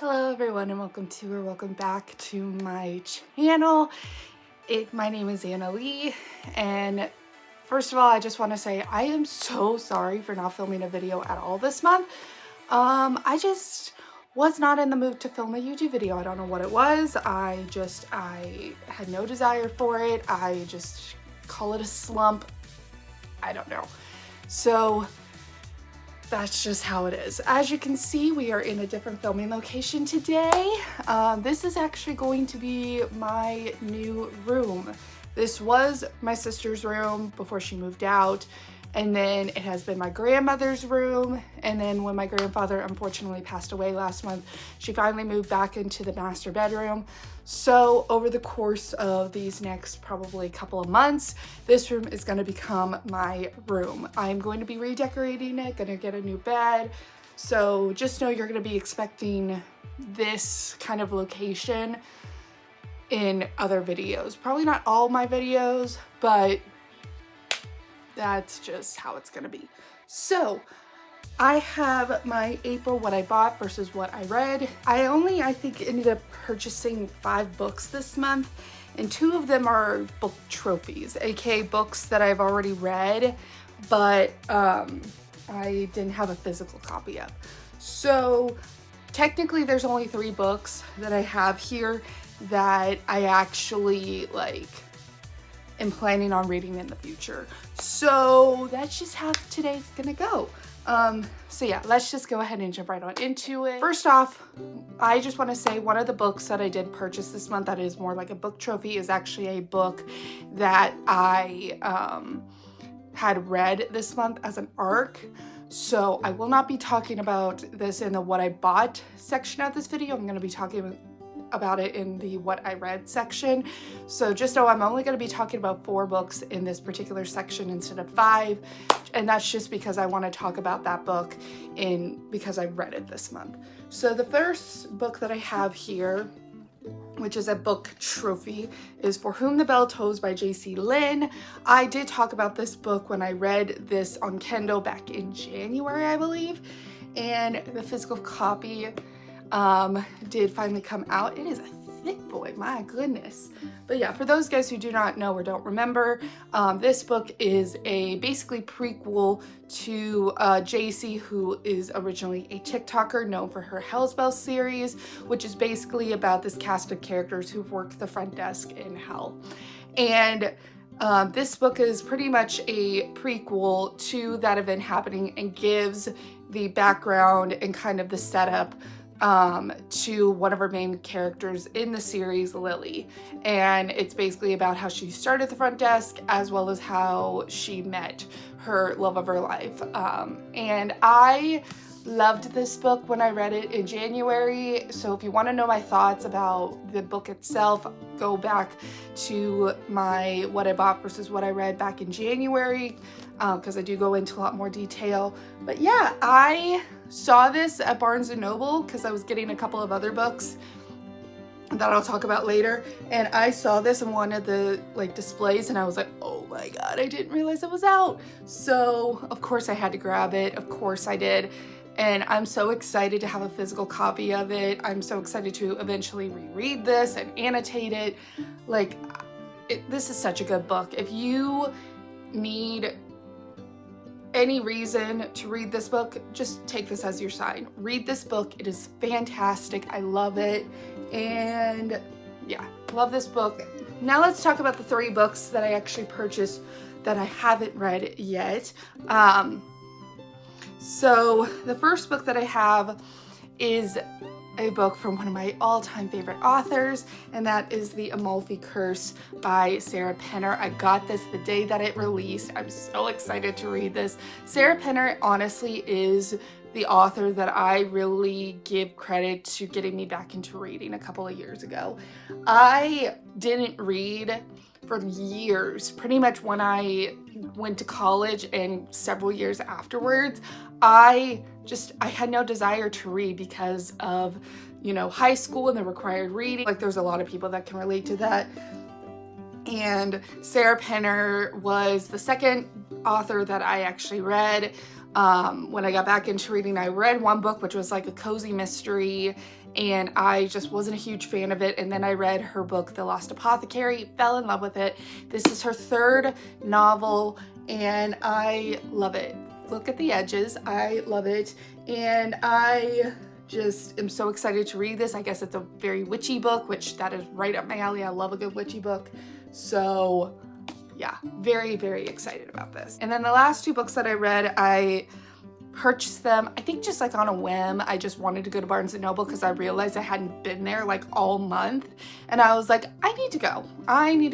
Hello everyone and welcome back to my channel. My name is Anna Lee, and first of all I just want to say I am so sorry for not filming a video at all this month. I just was not in the mood to film a YouTube video. I don't know what it was. I had no desire for it. I just call it a slump. I don't know. So that's just how it is. As you can see, we are in a different filming location today. This is actually going to be my new room. This was my sister's room before she moved out, and then it has been my grandmother's room, and then when my grandfather unfortunately passed away last month, she finally moved back into the master bedroom. So over the course of these next probably couple of months, this room is going to become my room. I'm going to be redecorating it, going to get a new bed. So just know you're going to be expecting this kind of location in other videos. Probably not all my videos, but that's just how it's going to be. So I have my April what I bought versus what I read. I think ended up purchasing 5 books this month, and 2 of them are book trophies, aka books that I've already read, but I didn't have a physical copy of. So technically there's only 3 books that I have here that I actually am planning on reading in the future. So that's just how today's gonna go. So yeah, let's just go ahead and jump right on into it. First off, I just want to say one of the books that I did purchase this month that is more like a book trophy is actually a book that I had read this month as an ARC. So I will not be talking about this in the what I bought section of this video. I'm going to be talking about it in the what I read section. So just know I'm only going to be talking about 4 books in this particular section instead of 5, and that's just because I want to talk about that book because I read it this month. So the first book that I have here, which is a book trophy, is For Whom the Bell Tolls by J.C. Lynn. I did talk about this book when I read this on Kindle back in January, I believe, and the physical copy did finally come out. It is a thick boy, my goodness. But yeah, for those guys who do not know or don't remember, this book is a basically prequel to JC, who is originally a TikToker known for her Hell's Bells series, which is basically about this cast of characters who work the front desk in hell. And this book is pretty much a prequel to that event happening and gives the background and kind of the setup to one of our main characters in the series, Lily. And it's basically about how she started the front desk as well as how she met her love of her life. And I loved this book when I read it in January. So if you want to know my thoughts about the book itself, go back to my what I bought versus what I read back in January, because I do go into a lot more detail. But yeah, I saw this at Barnes & Noble because I was getting a couple of other books that I'll talk about later, and I saw this in one of the displays, and I was like, oh my god, I didn't realize it was out. So of course I had to grab it. Of course I did. And I'm so excited to have a physical copy of it. I'm so excited to eventually reread this and annotate it. This is such a good book. If you need any reason to read this book, just take this as your sign. Read this book. It is fantastic. I love it. And yeah, love this book. Now let's talk about the 3 books that I actually purchased that I haven't read yet. So the first book that I have is a book from one of my all-time favorite authors, and that is The Amalfi Curse by Sarah Penner. I got this the day that it released. I'm so excited to read this. Sarah Penner honestly is the author that I really give credit to getting me back into reading a couple of years ago. I didn't read for years, pretty much when I went to college and several years afterwards. I had no desire to read because of, high school and the required reading. There's a lot of people that can relate to that. And Sarah Penner was the second author that I actually read. when I got back into reading, I read one book, which was like a cozy mystery, and I just wasn't a huge fan of it. And then I read her book, The Lost Apothecary, fell in love with it. This is her third novel, and I love it. Look at the edges, I love it. And I just am so excited to read this. I guess it's a very witchy book, which that is right up my alley. I love a good witchy book. So yeah, very, very excited about this. And then the last two books that I read, I purchased them, I think just like on a whim. I just wanted to go to Barnes & Noble because I realized I hadn't been there like all month. And I was like, I need to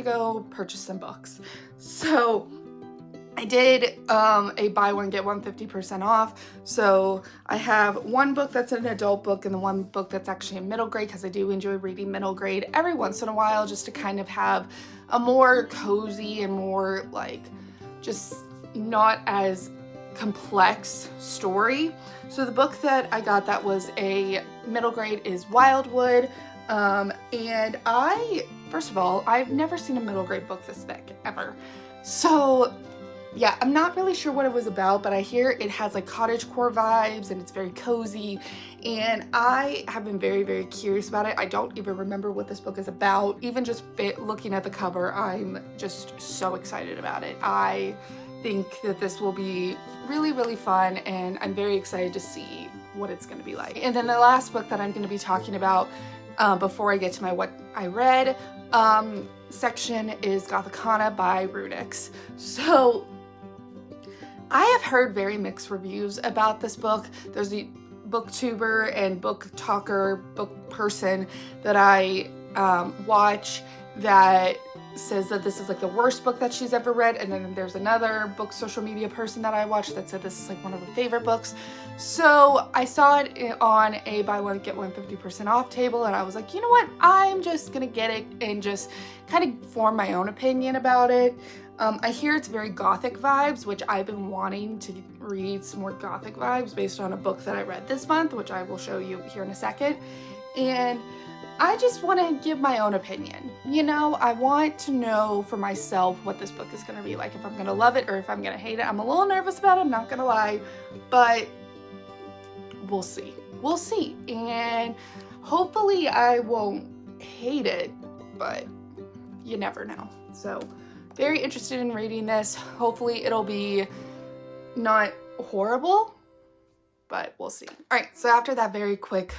go purchase some books. So I did a buy one, get one 50% off. So I have one book that's an adult book and the one book that's actually a middle grade, because I do enjoy reading middle grade every once in a while, just to kind of have a more cozy and more like just not as complex story. So the book that I got that was a middle grade is Wildwood. And first of all, I've never seen a middle grade book this thick, ever. So yeah, I'm not really sure what it was about, but I hear it has like cottagecore vibes and it's very cozy, and I have been very, very curious about it. I don't even remember what this book is about. Even just looking at the cover, I'm just so excited about it. I think that this will be really, really fun, and I'm very excited to see what it's going to be like. And then the last book that I'm going to be talking about before I get to my what I read section is Gothicana by Runix. So I have heard very mixed reviews about this book. There's the booktuber and book talker, book person that I watch that says that this is like the worst book that she's ever read, and then there's another book social media person that I watch that said this is like one of her favorite books. So I saw it on a buy one get one 50% off table, and I was like, you know what, I'm just gonna get it and just kind of form my own opinion about it. I hear it's very gothic vibes, which I've been wanting to read some more gothic vibes based on a book that I read this month, which I will show you here in a second. And I just want to give my own opinion. You know, I want to know for myself what this book is going to be like, if I'm going to love it or if I'm going to hate it. I'm a little nervous about it, I'm not going to lie, but we'll see. We'll see. And hopefully I won't hate it, but you never know. So very interested in reading this. Hopefully it'll be not horrible, but we'll see. All right, so after that very quick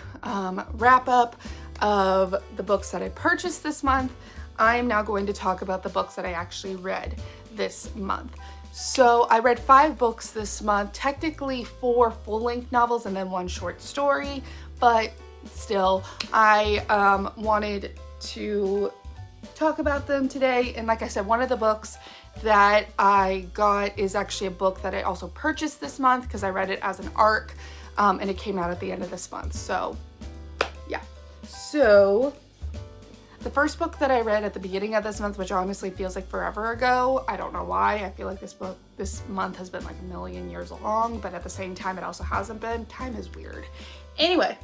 wrap up of the books that I purchased this month, I am now going to talk about the books that I actually read this month. So I read 5 books this month, technically 4 full-length novels and then 1 short story, but still I wanted to talk about them today. And like I said, one of the books that I got is actually a book that I also purchased this month because I read it as an ARC, and it came out at the end of this month. So yeah. So the first book that I read at the beginning of this month, which honestly feels like forever ago, I don't know why, I feel like this month has been like a million years long, but at the same time it also hasn't been. Time is weird. Anyway,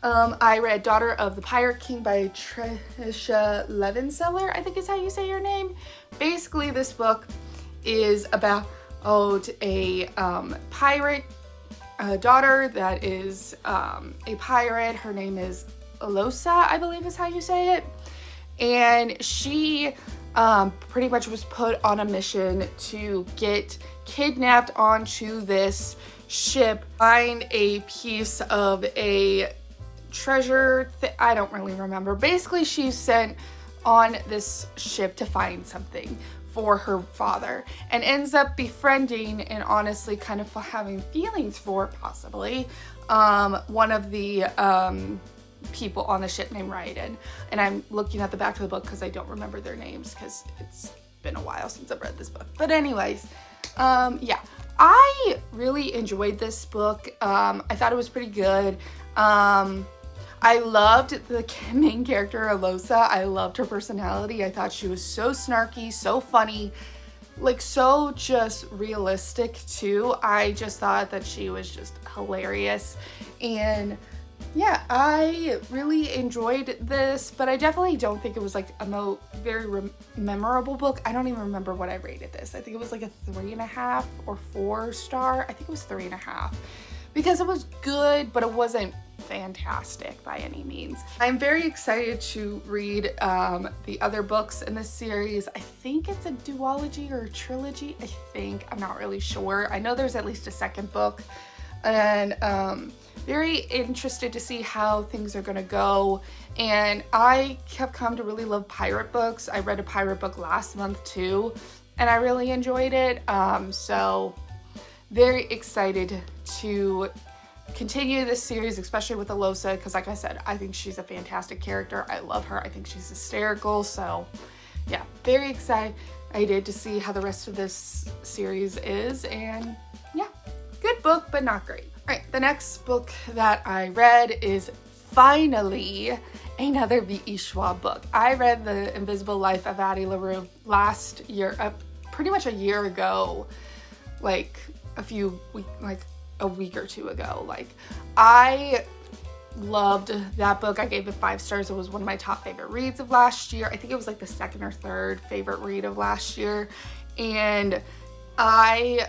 I read Daughter of the Pirate King by Tricia Levenseller, I think is how you say your name. Basically, this book is about a pirate daughter that is a pirate. Her name is Alosa, I believe is how you say it. And she pretty much was put on a mission to get kidnapped onto this ship, find a piece of a treasure. I don't really remember. Basically, she's sent on this ship to find something for her father and ends up befriending and honestly kind of having feelings for possibly one of the people on the ship named Raiden. And I'm looking at the back of the book because I don't remember their names because it's been a while since I've read this book. But anyways, yeah, I really enjoyed this book. I thought it was pretty good. I loved the main character, Alosa. I loved her personality. I thought she was so snarky, so funny, like so just realistic too. I just thought that she was just hilarious. And yeah, I really enjoyed this, but I definitely don't think it was like a very memorable book. I don't even remember what I rated this. I think it was like a 3.5 or 4 star. I think it was 3.5 because it was good, but it wasn't fantastic by any means. I'm very excited to read the other books in this series. I think it's a duology or a trilogy. I'm not really sure. I know there's at least a second book, and very interested to see how things are gonna go. And I have come to really love pirate books. I read a pirate book last month too, and I really enjoyed it. So very excited to continue this series, especially with Alosa, because like I said, I think she's a fantastic character. I love her. I think she's hysterical. So yeah, very excited to see how the rest of this series is. And yeah, good book, but not great. All right, the next book that I read is finally another V.E. Schwab book. I read The Invisible Life of Addie LaRue last year, pretty much a year ago, like a week or two ago. Like, I loved that book. I gave it 5 stars. It was one of my top favorite reads of last year. I think it was like the second or third favorite read of last year. And I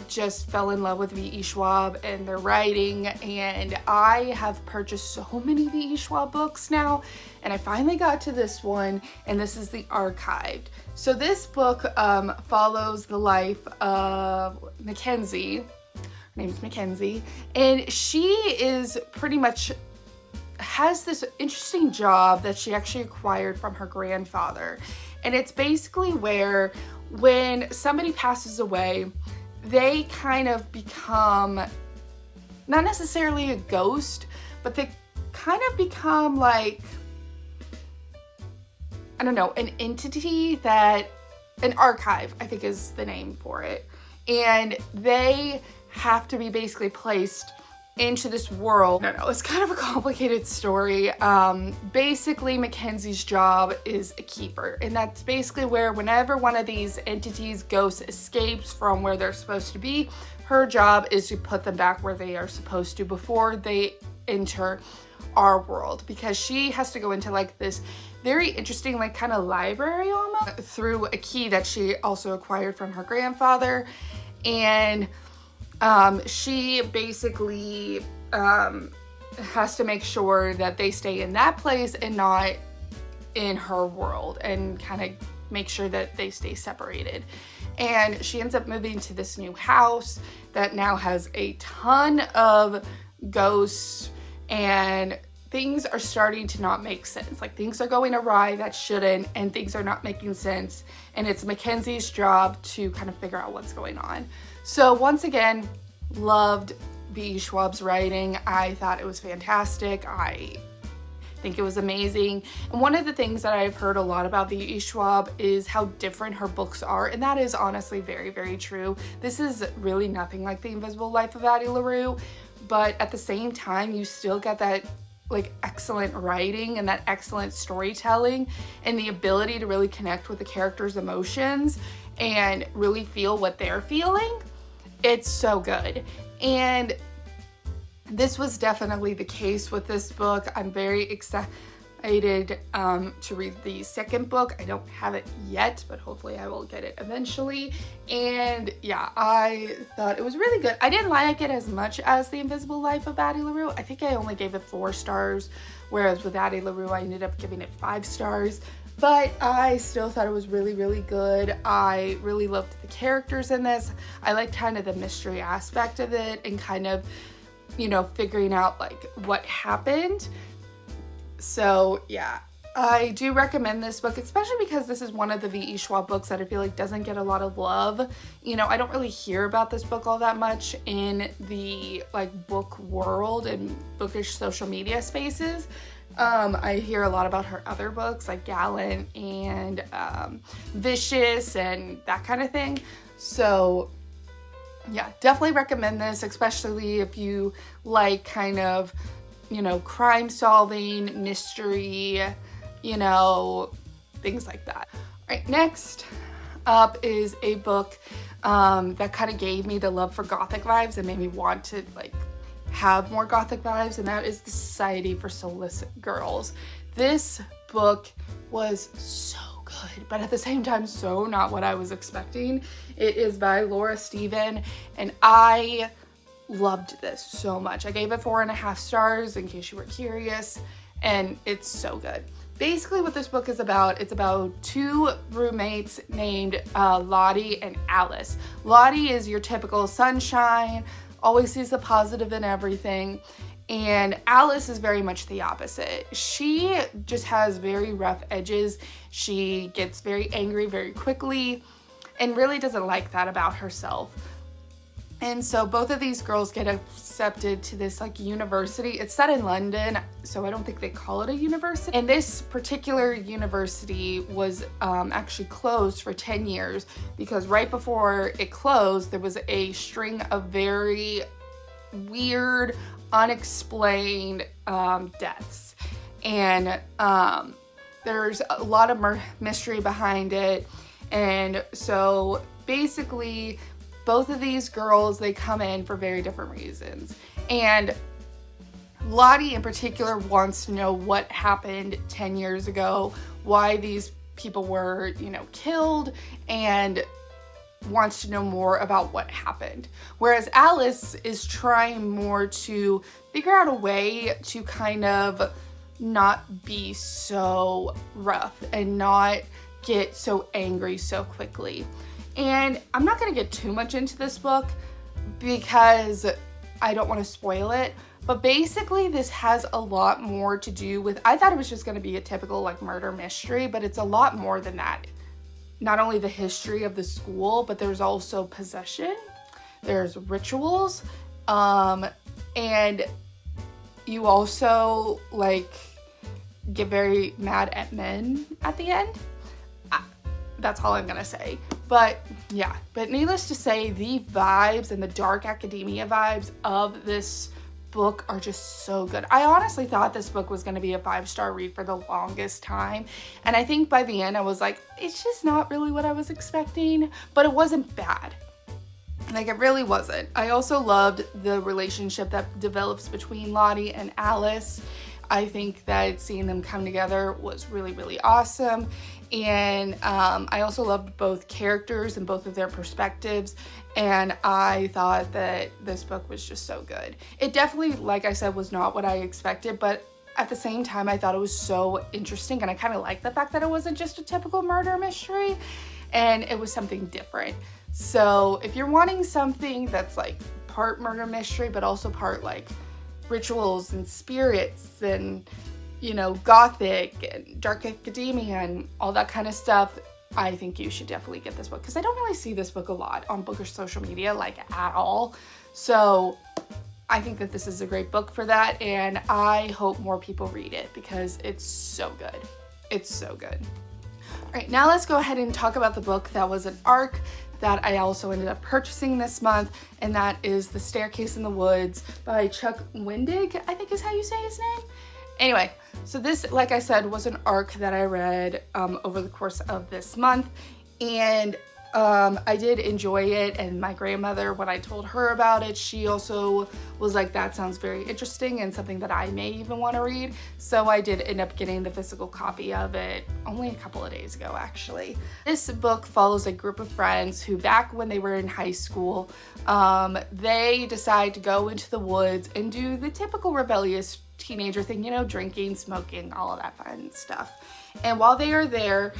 just fell in love with V.E. Schwab and their writing, and I have purchased so many V.E. Schwab books now, and I finally got to this one, and this is The Archived. So this book follows the life of Mackenzie. Her name's Mackenzie, and she is pretty much has this interesting job that she actually acquired from her grandfather, and it's basically where when somebody passes away, they kind of become not necessarily a ghost, but they kind of become like, I don't know, an entity an archive, I think is the name for it. And they have to be basically placed into this world. No, it's kind of a complicated story. Basically, Mackenzie's job is a keeper, and that's basically where whenever one of these entities, ghosts, escapes from where they're supposed to be, her job is to put them back where they are supposed to before they enter our world, because she has to go into like this very interesting like kind of library almost through a key that she also acquired from her grandfather. And she basically has to make sure that they stay in that place and not in her world, and kind of make sure that they stay separated. And she ends up moving to this new house that now has a ton of ghosts, and things are starting to not make sense. Like, things are going awry that shouldn't, and things are not making sense. And it's Mackenzie's job to kind of figure out what's going on. So once again, loved V.E. Schwab's writing. I thought it was fantastic. I think it was amazing. And one of the things that I've heard a lot about V.E. Schwab is how different her books are. And that is honestly very, very true. This is really nothing like The Invisible Life of Addie LaRue, but at the same time, you still get that like excellent writing and that excellent storytelling and the ability to really connect with the characters' emotions and really feel what they're feeling. It's so good. And this was definitely the case with this book. I'm very excited to read the second book. I don't have it yet, but hopefully I will get it eventually. And yeah, I thought it was really good. I didn't like it as much as The Invisible Life of Addie LaRue. I think I only gave it 4 stars, whereas with Addie LaRue, I ended up giving it 5 stars. But I still thought it was really, really good. I really loved the characters in this. I liked kind of the mystery aspect of it and kind of, you know, figuring out like what happened. So yeah, I do recommend this book, especially because this is one of the V.E. Schwab books that I feel like doesn't get a lot of love. You know, I don't really hear about this book all that much in the like book world and bookish social media spaces. I hear a lot about her other books like Gallant and Vicious and that kind of thing. So yeah, definitely recommend this, especially if you like kind of, you know, crime solving, mystery, you know, things like that. All right, next up is a book that kind of gave me the love for Gothic vibes and made me want to like have more gothic vibes, and that is The Society for Soulless Girls. This book was so good, but at the same time, so not what I was expecting. It is by Laura Steven, and I loved this so much. I gave it 4.5 stars in case you were curious, and it's so good. Basically what this book is about, it's about two roommates named Lottie and Alice. Lottie is your typical sunshine, always sees the positive in everything, and Alice is very much the opposite. She just has very rough edges. She gets very angry very quickly and really doesn't like that about herself. And so both of these girls get accepted to this like university. It's set in London, so I don't think they call it a university. And this particular university was actually closed for 10 years because right before it closed, there was a string of very weird, unexplained deaths. And there's a lot of mystery behind it. And so basically, both of these girls, they come in for very different reasons. And Lottie in particular wants to know what happened 10 years ago, why these people were, killed, and wants to know more about what happened. Whereas Alice is trying more to figure out a way to kind of not be so rough and not get so angry so quickly. And I'm not going to get too much into this book because I don't want to spoil it, but basically this has a lot more to do with, I thought it was just going to be a typical like murder mystery, but it's a lot more than that. Not only the history of the school, but there's also possession, there's rituals, and you also like get very mad at men at the end. That's all I'm gonna say. But yeah, but needless to say, the vibes and the dark academia vibes of this book are just so good. I honestly thought this book was gonna be a 5-star read for the longest time. And I think by the end I was like, it's just not really what I was expecting, but it wasn't bad. Like it really wasn't. I also loved the relationship that develops between Lottie and Alice. I think that seeing them come together was really, really awesome. And I also loved both characters and both of their perspectives. And I thought that this book was just so good. It definitely, like I said, was not what I expected, but at the same time, I thought it was so interesting. And I kind of liked the fact that it wasn't just a typical murder mystery and it was something different. So if you're wanting something that's like part murder mystery, but also part like rituals and spirits and gothic and dark academia and all that kind of stuff, I think you should definitely get this book because I don't really see this book a lot on bookish social media, like at all. So I think that this is a great book for that, and I hope more people read it because it's so good. It's so good. All right, now let's go ahead and talk about the book that was an ARC that I also ended up purchasing this month, and that is The Staircase in the Woods by Chuck Wendig, I think is how you say his name. Anyway, so this, like I said, was an ARC that I read over the course of this month, and I did enjoy it. And my grandmother, when I told her about it, she also was like, that sounds very interesting and something that I may even want to read. So I did end up getting the physical copy of it only a couple of days ago, actually. This book follows a group of friends who, back when they were in high school, they decide to go into the woods and do the typical rebellious teenager thing, drinking, smoking, all of that fun stuff. And while they are there,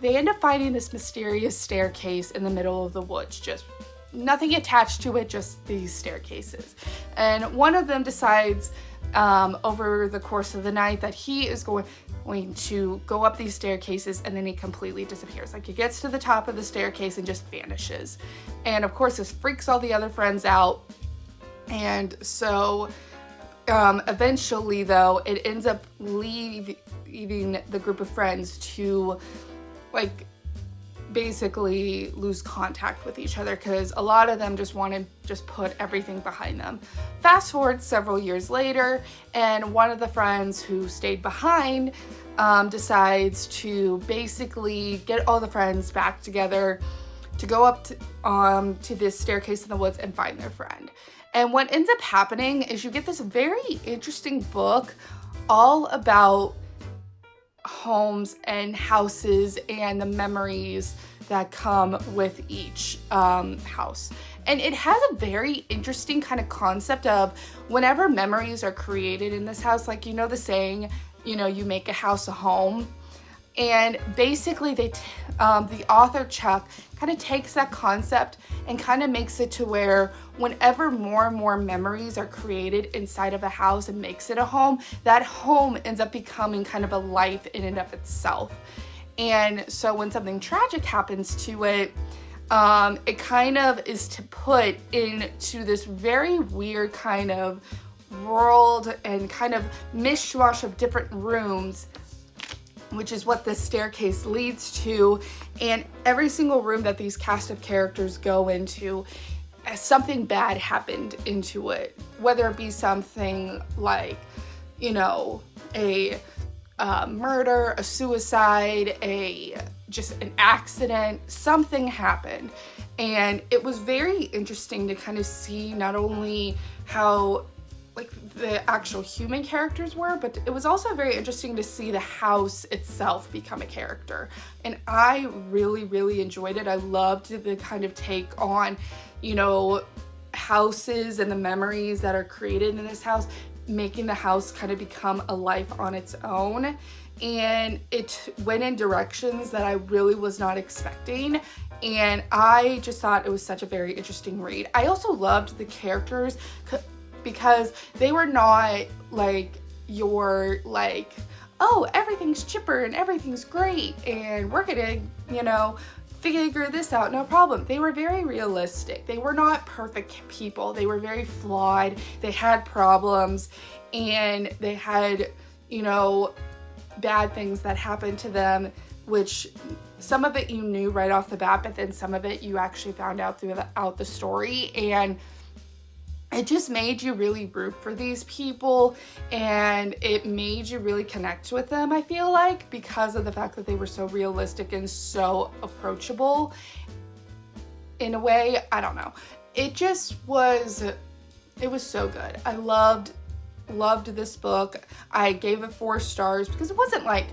they end up finding this mysterious staircase in the middle of the woods, just nothing attached to it, just these staircases. And one of them decides over the course of the night that he is going to go up these staircases, and then he completely disappears. Like he gets to the top of the staircase and just vanishes. And of course this freaks all the other friends out. And so eventually though, it ends up leaving the group of friends to like basically lose contact with each other because a lot of them just want to just put everything behind them. Fast forward several years later, and one of the friends who stayed behind decides to basically get all the friends back together to go up to this staircase in the woods and find their friend. And what ends up happening is you get this very interesting book all about homes and houses and the memories that come with each house. And it has a very interesting kind of concept of whenever memories are created in this house, like, you know, the saying, you know, you make a house a home. And basically the author Chuck kind of takes that concept and kind of makes it to where whenever more and more memories are created inside of a house and makes it a home, that home ends up becoming kind of a life in and of itself. And so when something tragic happens to it, it kind of is to put into this very weird kind of world and kind of mishmash of different rooms, which is what this staircase leads to. And every single room that these cast of characters go into, something bad happened into it, whether it be something like, you know, a murder, a suicide, just an accident, something happened. And it was very interesting to kind of see not only how like the actual human characters were, but it was also very interesting to see the house itself become a character. And I really, really enjoyed it. I loved the kind of take on, you know, houses and the memories that are created in this house, making the house kind of become a life on its own. And it went in directions that I really was not expecting. And I just thought it was such a very interesting read. I also loved the characters because they were not like your like, oh, everything's chipper and everything's great and we're gonna, you know, figure this out, no problem. They were very realistic. They were not perfect people. They were very flawed. They had problems and they had, you know, bad things that happened to them, which some of it you knew right off the bat, but then some of it you actually found out throughout the story. And it just made you really root for these people and it made you really connect with them, I feel like, because of the fact that they were so realistic and so approachable in a way. I don't know. It was so good. I loved this book. I gave it 4 stars because it wasn't like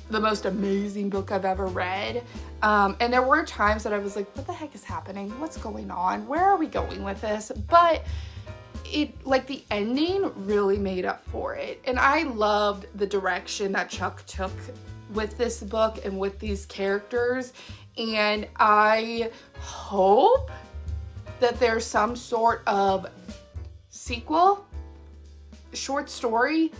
the most amazing book I've ever read. And there were times that I was like, what the heck is happening? What's going on? Where are we going with this? But it, like, the ending really made up for it. And I loved the direction that Chuck took with this book and with these characters. And I hope that there's some sort of sequel, short story,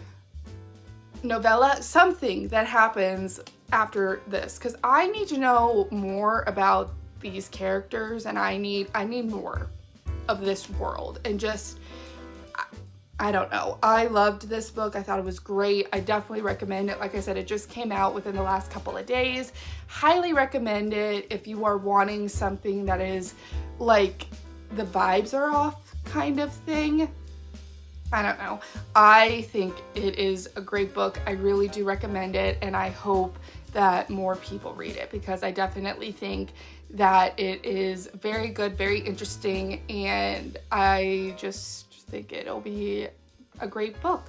novella, something that happens after this, because I need to know more about these characters and I need more of this world. And just, I don't know. I loved this book. I thought it was great. I definitely recommend it. Like I said, it just came out within the last couple of days. Highly recommend it if you are wanting something that is like the vibes are off kind of thing. I don't know. I think it is a great book. I really do recommend it, and I hope that more people read it because I definitely think that it is very good, very interesting, and I just think it'll be a great book.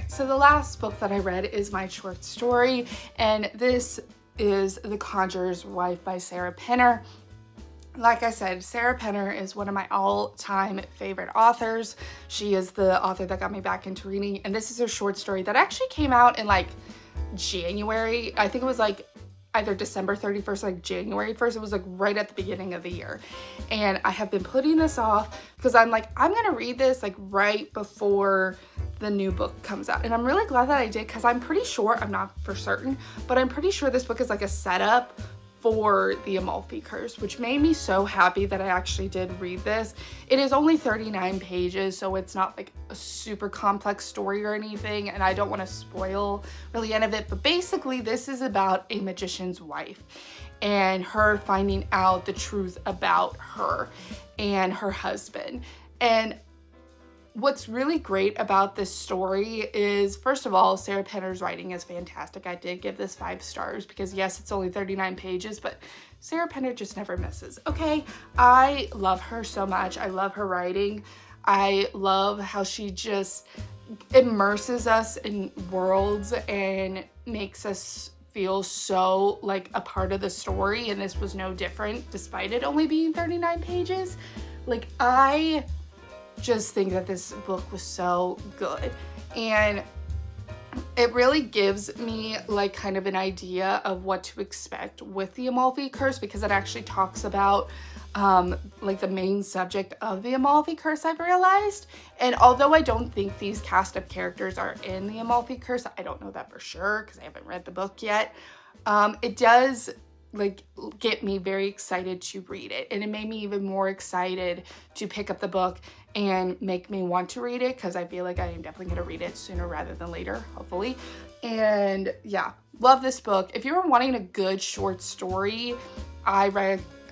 So the last book that I read is my short story, and this is The Conjurer's Wife by Sarah Penner. Like I said, Sarah Penner is one of my all-time favorite authors. She is the author that got me back into reading, and this is a short story that actually came out in like January. I think it was like either December 31st, like January 1st. It was like right at the beginning of the year. And I have been putting this off because I'm like, I'm gonna read this like right before the new book comes out. And I'm really glad that I did because I'm pretty sure, I'm not for certain, but I'm pretty sure this book is like a setup for the Amalfi Curse, which made me so happy that I actually did read this. It is only 39 pages, so it's not like a super complex story or anything, and I don't want to spoil really any of it, but basically this is about a magician's wife and her finding out the truth about her and her husband. And what's really great about this story is, first of all, Sarah Penner's writing is fantastic. I did give this 5 stars because yes, it's only 39 pages, but Sarah Penner just never misses, okay? I love her so much. I love her writing. I love how she just immerses us in worlds and makes us feel so like a part of the story, and this was no different despite it only being 39 pages. Like, I just think that this book was so good, and it really gives me like kind of an idea of what to expect with the Amalfi Curse, because it actually talks about like the main subject of the Amalfi Curse, I've realized. And although I don't think these cast of characters are in the Amalfi Curse, I don't know that for sure because I haven't read the book yet. It does like get me very excited to read it, and it made me even more excited to pick up the book and make me want to read it, because I feel like I am definitely going to read it sooner rather than later, hopefully. And yeah, love this book. If you're wanting a good short story, I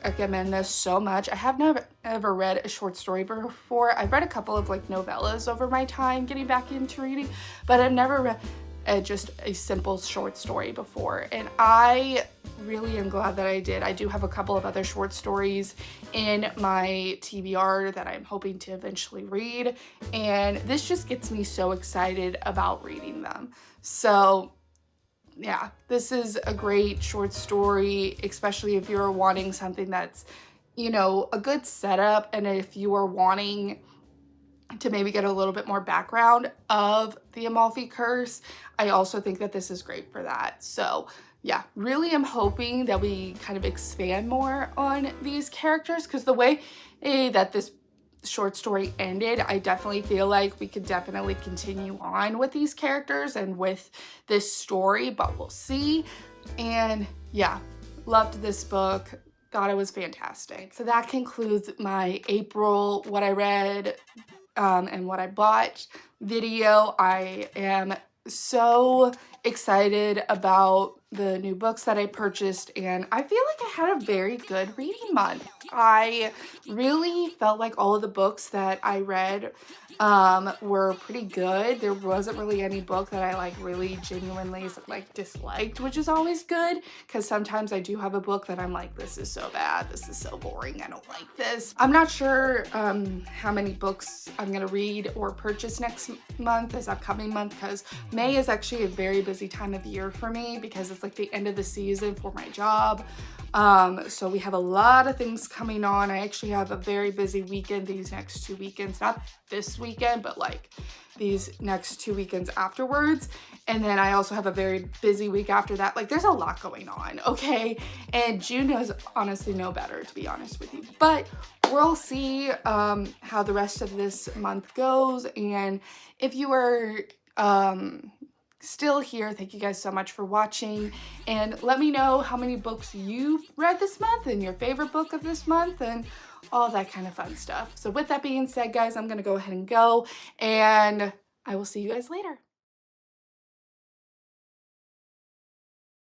recommend this so much. I have never ever read a short story before. I've read a couple of like novellas over my time getting back into reading, but I've never read just a simple short story before, and I really am glad that I did. I do have a couple of other short stories in my TBR that I'm hoping to eventually read, and this just gets me so excited about reading them. So yeah, this is a great short story, especially if you're wanting something that's, you know, a good setup, and if you are wanting to maybe get a little bit more background of the Amalfi Curse, I also think that this is great for that. So yeah, really am hoping that we kind of expand more on these characters, because the way that this short story ended, I definitely feel like we could definitely continue on with these characters and with this story, but we'll see. And yeah, loved this book. Thought it was fantastic. So that concludes my April what I read and what I bought video. I am so excited about the new books that I purchased, and I feel like I had a very good reading month. I really felt like all of the books that I read were pretty good. There wasn't really any book that I like really genuinely like disliked, which is always good, because sometimes I do have a book that I'm like, this is so bad, this is so boring, I don't like this. I'm not sure how many books I'm gonna read or purchase next month, this upcoming month, because May is actually a very busy time of year for me because it's like the end of the season for my job. So we have a lot of things coming on. I actually have a very busy weekend these next 2 weekends, not this weekend, but like these next 2 weekends afterwards. And then I also have a very busy week after that. Like, there's a lot going on, okay? And June is honestly no better, to be honest with you. But we'll see how the rest of this month goes. And if you are still here, thank you guys so much for watching, and let me know how many books you've read this month and your favorite book of this month and all that kind of fun stuff. So with that being said, guys, I'm gonna go ahead and go, and I will see you guys later.